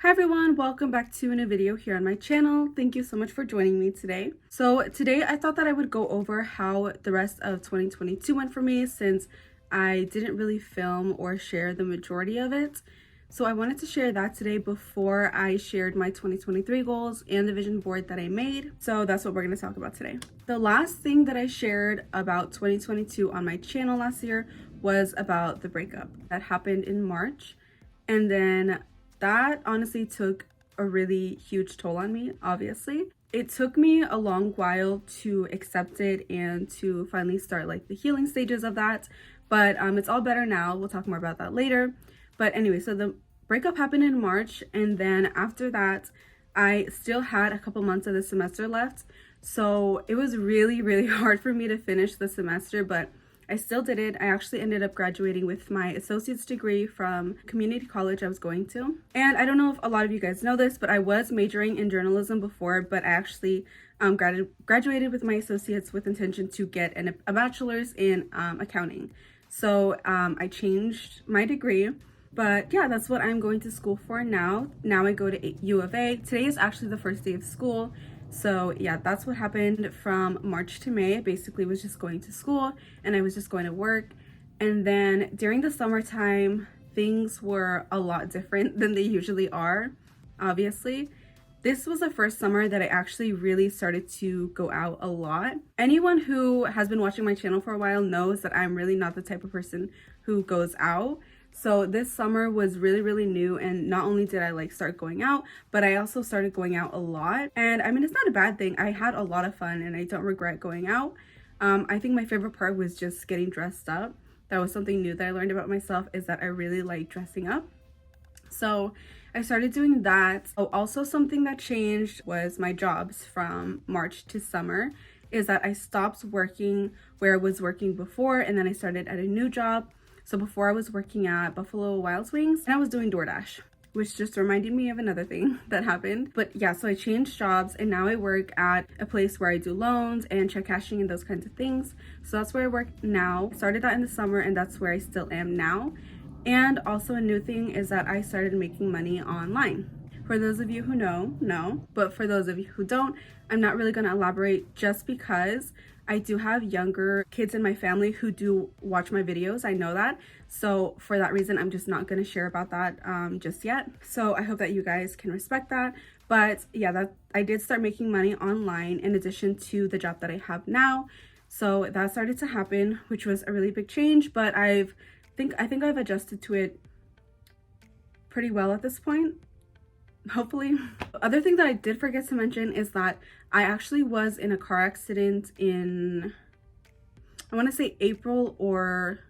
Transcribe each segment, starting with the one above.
Hi everyone, welcome back to a new video here on my channel. Thank you so much for joining me today. So today I thought that I would go over how the rest of 2022 went for me since I didn't really film or share the majority of it. So I wanted to share that today before I shared my 2023 goals and the vision board that I made. So that's what we're going to talk about today. The last thing that I shared about 2022 on my channel last year was about the breakup that happened in March. And then that honestly took a really huge toll on me, obviously. It took me a long while to accept it and to finally start like the healing stages of that. But it's all better now. We'll talk more about that later. But anyway, so the breakup happened in March, and then after that, I still had a couple months of the semester left. So it was really hard for me to finish the semester, but I still did it. I actually ended up graduating with my associate's degree from community college I was going to. And I don't know if a lot of you guys know this, but I was majoring in journalism before, but I actually graduated with my associates with intention to get a bachelor's in accounting. So I changed my degree. But yeah, that's what I'm going to school for now. Now I go to U of A. Today is actually the first day of school. So yeah, that's what happened from March to May. I basically was just going to school and I was just going to work. And then during the summertime, things were a lot different than they usually are, obviously. This was the first summer that I actually really started to go out a lot. Anyone who has been watching my channel for a while knows that I'm really not the type of person who goes out. So this summer was really new, and not only did I like start going out, but I also started going out a lot. And I mean, it's not a bad thing. I had a lot of fun and I don't regret going out. I think my favorite part was just getting dressed up. That was something new that I learned about myself, is that I really like dressing up. So I started doing that. Oh, also something that changed was my jobs from March to summer, is that I stopped working where I was working before, and then I started at a new job. So before I was working at Buffalo Wild Wings and I was doing DoorDash, which just reminded me of another thing that happened. But yeah, so I changed jobs and now I work at a place where I do loans and check cashing and those kinds of things. So that's where I work now. I started that in the summer and that's where I still am now. And also a new thing is that I started making money online. For those of you who know, but for those of you who don't, I'm not really going to elaborate just because I do have younger kids in my family who do watch my videos. I know that. So for that reason, I'm just not going to share about that just yet. So I hope that you guys can respect that. But yeah, that I did start making money online in addition to the job that I have now. So that started to happen, which was a really big change, but I think I've adjusted to it pretty well at this point, hopefully. The other thing that I did forget to mention is that I actually was in a car accident in, I want to say April or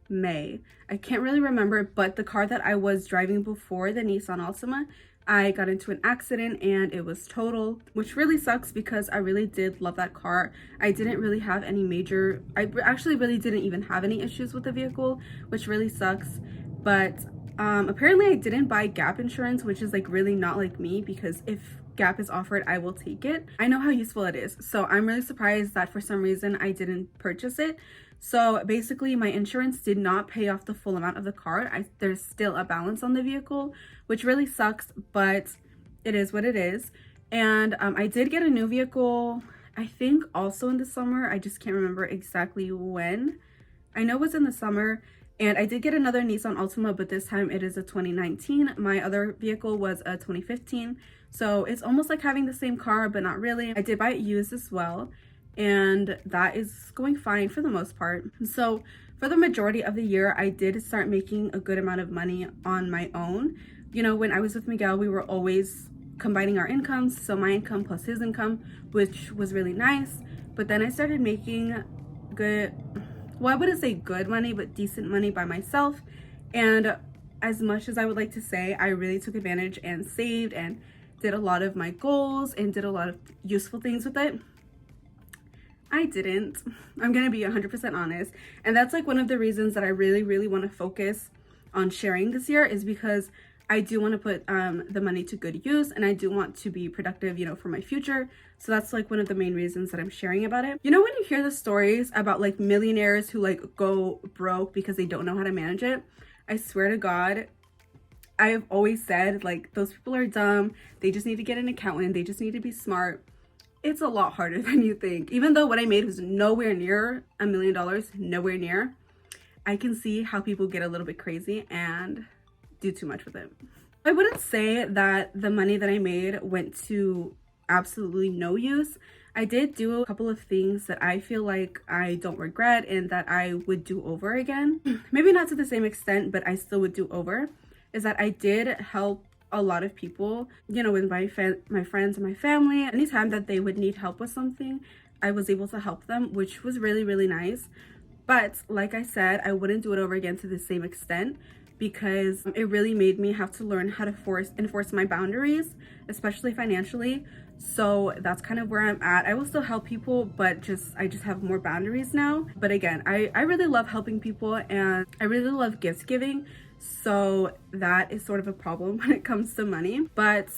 May. I can't really remember, but the car that I was driving before, the Nissan Altima, I got into an accident and it was totaled, which really sucks because I really did love that car. I didn't really have any major, I actually really didn't even have any issues with the vehicle, which really sucks. But apparently I didn't buy Gap insurance, which is like really not like me, because if Gap is offered, I will take it. I know how useful it is. So I'm really surprised that for some reason I didn't purchase it. So basically my insurance did not pay off the full amount of the car. There's still a balance on the vehicle, which really sucks, but it is what it is. And I did get a new vehicle, I think also in the summer. I just can't remember exactly when. I know it was in the summer. And I did get another Nissan Altima, but this time it is a 2019. My other vehicle was a 2015. So it's almost like having the same car, but not really. I did buy it used as well, and that is going fine for the most part. So for the majority of the year, I did start making a good amount of money on my own. You know, when I was with Miguel, we were always combining our incomes. So my income plus his income, which was really nice. But then I started making good, well, I wouldn't say good money, but decent money by myself. And as much as I would like to say, I really took advantage and saved and did a lot of my goals and did a lot of useful things with it, I didn't. I'm gonna be 100% honest. And that's like one of the reasons that I really want to focus on sharing this year, is because I do want to put the money to good use, and I do want to be productive, you know, for my future. So that's like one of the main reasons that I'm sharing about it. You know, when you hear the stories about like millionaires who like go broke because they don't know how to manage it, I swear to God, I've always said, like, those people are dumb. They just need to get an accountant. They just need to be smart. It's a lot harder than you think. Even though what I made was nowhere near $1 million, nowhere near, I can see how people get a little bit crazy and do too much with it. I wouldn't say that the money that I made went to absolutely no use. I did do a couple of things that I feel like I don't regret and that I would do over again. Maybe not to the same extent, but I still would do over. Is that I did help a lot of people, you know, with my friends and my family. Anytime that they would need help with something, I was able to help them, which was really, really nice. But like I said, I wouldn't do it over again to the same extent, because it really made me have to learn how to enforce my boundaries, especially financially. So that's kind of where I'm at. I will still help people, but I just have more boundaries now. But again, I really love helping people and I really love gift giving. So that is sort of a problem when it comes to money. But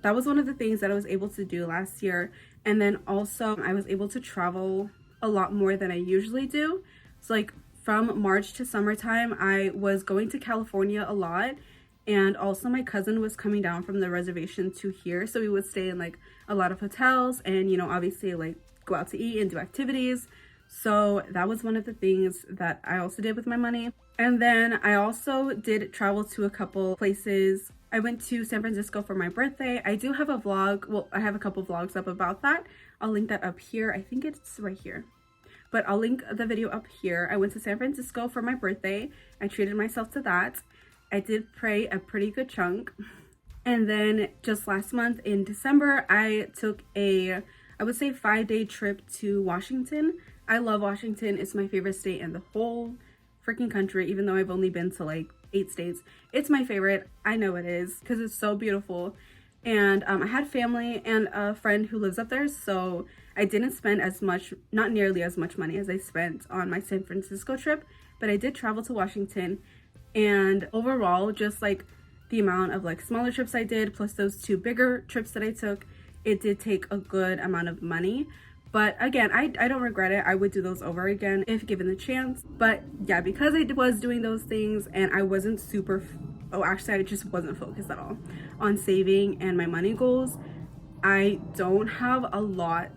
that was one of the things that I was able to do last year. And then also I was able to travel a lot more than I usually do. So like from March to summertime, I was going to California a lot. And also my cousin was coming down from the reservation to here. So we would stay in like a lot of hotels and, you know, obviously like go out to eat and do activities. So that was one of the things that I also did with my money. And then I also did travel to a couple places. I went to San Francisco for my birthday. I do have a vlog. Well, I have a couple vlogs up about that. I'll link that up here. I think it's right here. But I'll link the video up here. I went to San Francisco for my birthday. I treated myself to that. I did pray a pretty good chunk. And then just last month in December, I took I would say 5-day trip to Washington. I love Washington. It's my favorite state in the whole freaking country, even though I've only been to like 8 states. It's my favorite. I know it is because it's so beautiful. And I had family and a friend who lives up there, so I didn't spend as much, not nearly as much money as I spent on my San Francisco trip, but I did travel to Washington. And overall, just like the amount of like smaller trips I did, plus those 2 bigger trips that I took, it did take a good amount of money. But again, I don't regret it. I would do those over again if given the chance. But yeah, because I was doing those things and I wasn't I just wasn't focused at all on saving and my money goals, I don't have a lot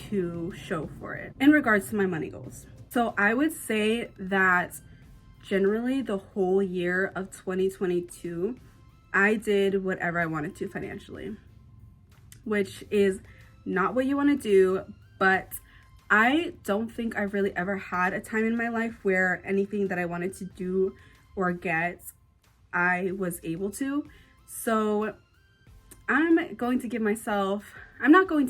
to show for it in regards to my money goals. So I would say that generally the whole year of 2022, I did whatever I wanted to financially, which is not what you want to do. But I don't think I've really ever had a time in my life where anything that I wanted to do or get, I was able to. So I'm not going to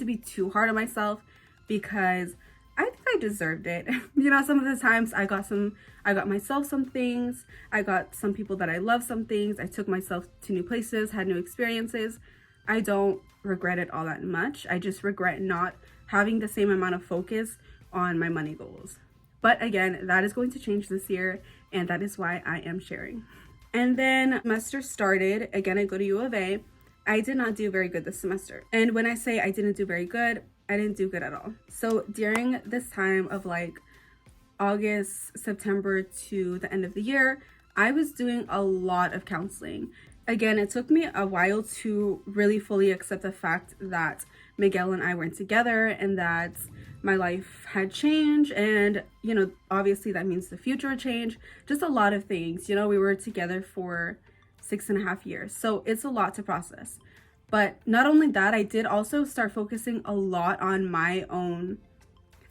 be too hard on myself because I think I deserved it. You know, some of the times I got myself some things. I got some people that I love some things. I took myself to new places, had new experiences. I don't regret it all that much. I just regret not having the same amount of focus on my money goals. But again, that is going to change this year, and that is why I am sharing. And then semester started. Again, I go to U of A. I did not do very good this semester. And when I say I didn't do very good, I didn't do good at all. So during this time of like August, September to the end of the year, I was doing a lot of counseling. Again, it took me a while to really fully accept the fact that Miguel and I weren't together and that my life had changed. And, you know, obviously that means the future would change. Just a lot of things. You know, we were together for 6.5 years. So it's a lot to process. But not only that, I did also start focusing a lot on my own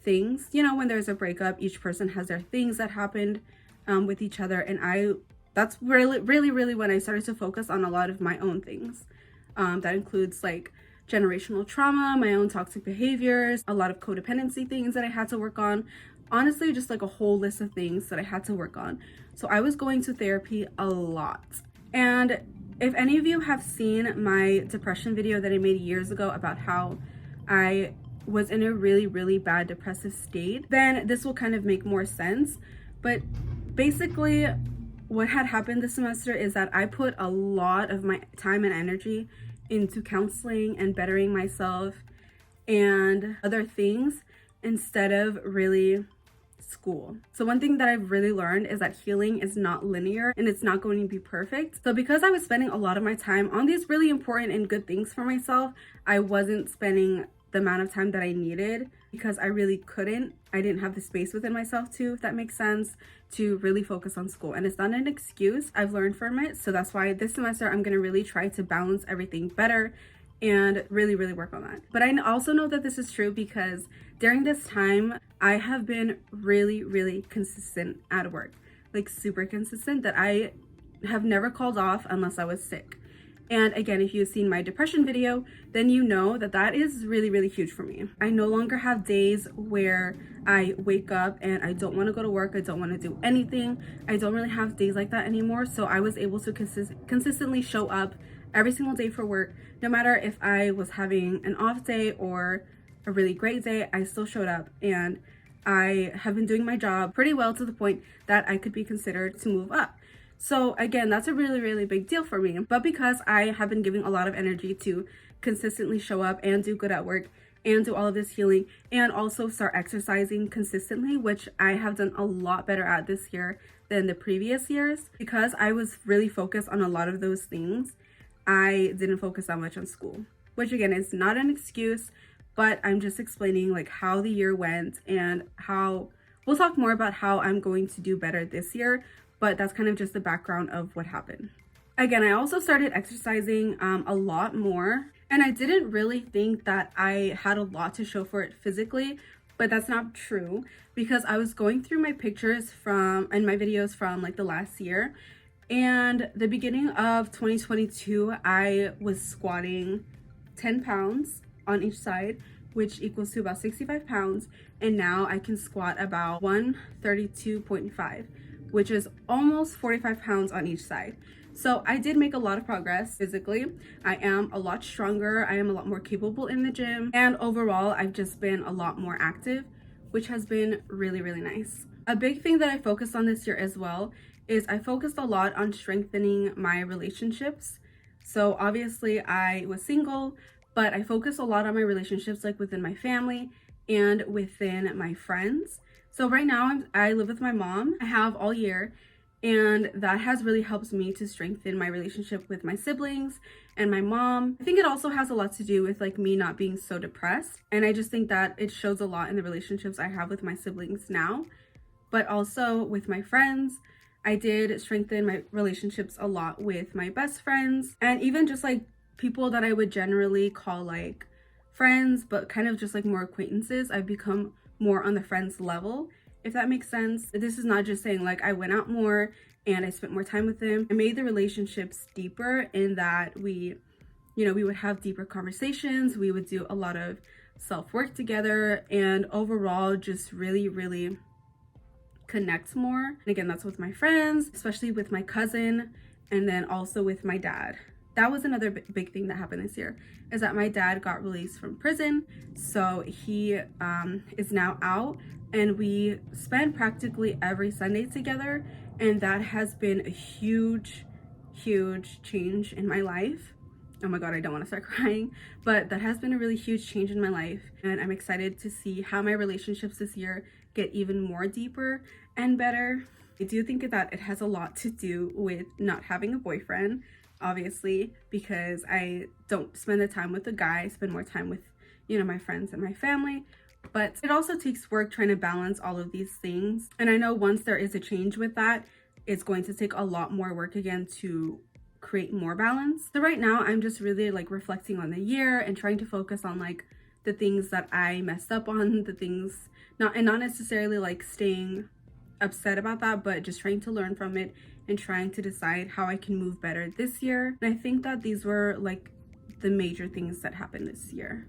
things. You know, when there's a breakup, each person has their things that happened with each other. And that's really when I started to focus on a lot of my own things. That includes like generational trauma, my own toxic behaviors, a lot of codependency things that I had to work on. Honestly, just like a whole list of things that I had to work on. So I was going to therapy a lot. And if any of you have seen my depression video that I made years ago about how I was in a really bad depressive state, then this will kind of make more sense. But basically, what had happened this semester is that I put a lot of my time and energy into counseling and bettering myself and other things instead of really school. So one thing that I've really learned is that healing is not linear and it's not going to be perfect. So because I was spending a lot of my time on these really important and good things for myself, I wasn't spending the amount of time that I needed because I really couldn't. I didn't have the space within myself to, if that makes sense, to really focus on school. And it's not an excuse. I've learned from it. So that's why this semester I'm going to really try to balance everything better and really work on that. But I also know that this is true because during this time I have been really consistent at work, like super consistent, that I have never called off unless I was sick. And again, if you've seen my depression video, then you know that that is really huge for me. I no longer have days where I wake up and I don't want to go to work, I don't want to do anything. I don't really have days like that anymore. So I was able to consistently show up every single day for work. No matter if I was having an off day or a really great day, I still showed up, and I have been doing my job pretty well to the point that I could be considered to move up. So again, that's a really big deal for me. But because I have been giving a lot of energy to consistently show up and do good at work and do all of this healing and also start exercising consistently, which I have done a lot better at this year than the previous years, because I was really focused on a lot of those things, I didn't focus that much on school, which again is not an excuse, but I'm just explaining like how the year went and how we'll talk more about how I'm going to do better this year. But that's kind of just the background of what happened. Again, I also started exercising a lot more, and I didn't really think that I had a lot to show for it physically, but that's not true, because I was going through my pictures and my videos from like the last year, and the beginning of 2022, I was squatting 10 pounds on each side, which equals to about 65 pounds, and now I can squat about 132.5, which is almost 45 pounds on each side. So I did make a lot of progress physically. I am a lot stronger. I am a lot more capable in the gym. And overall, I've just been a lot more active, which has been really nice. A big thing that I focused on this year as well is I focused a lot on strengthening my relationships. So obviously I was single, but I focused a lot on my relationships, like within my family and within my friends. So right now I live with my mom. I have all year, and that has really helped me to strengthen my relationship with my siblings and my mom. I think it also has a lot to do with like me not being so depressed. And I just think that it shows a lot in the relationships I have with my siblings now, but also with my friends. I did strengthen my relationships a lot with my best friends, and even just like people that I would generally call like friends, but kind of just like more acquaintances. I've become more on the friends level, if that makes sense. This is not just saying like I went out more and I spent more time with them. I made the relationships deeper in that we would have deeper conversations. We would do a lot of self-work together, and overall just really connect more. And again, that's with my friends, especially with my cousin, and then also with my dad. That was another big thing that happened this year, is that my dad got released from prison. So he is now out, and we spend practically every Sunday together. And that has been a huge change in my life. Oh my God, I don't want to start crying, but that has been a really huge change in my life. And I'm excited to see how my relationships this year get even more deeper and better. I do think that it has a lot to do with not having a boyfriend, obviously, because I don't spend the time with a guy. I spend more time with, my friends and my family. But it also takes work trying to balance all of these things. And I know once there is a change with that, it's going to take a lot more work again to create more balance. So right now I'm just really like reflecting on the year and trying to focus on like the things that I messed up on, the things not necessarily like staying upset about that, but just trying to learn from it and trying to decide how I can move better this year. And I think that these were like the major things that happened this year.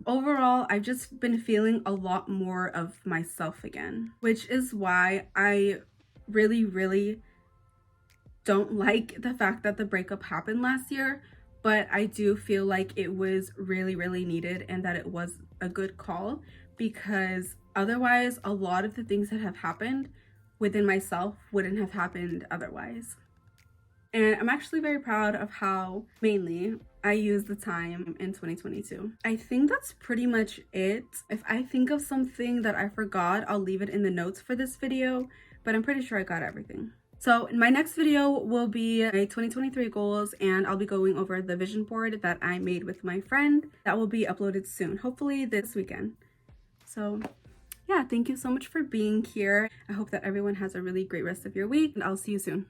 Overall, I've just been feeling a lot more of myself again, which is why I really don't like the fact that the breakup happened last year, but I do feel like it was really needed and that it was a good call, because otherwise a lot of the things that have happened within myself wouldn't have happened otherwise. And I'm actually very proud of how mainly I used the time in 2022. I think that's pretty much it. If I think of something that I forgot, I'll leave it in the notes for this video, but I'm pretty sure I got everything. So in my next video will be my 2023 goals, and I'll be going over the vision board that I made with my friend. That will be uploaded soon, hopefully this weekend. So yeah, thank you so much for being here. I hope that everyone has a really great rest of your week, and I'll see you soon.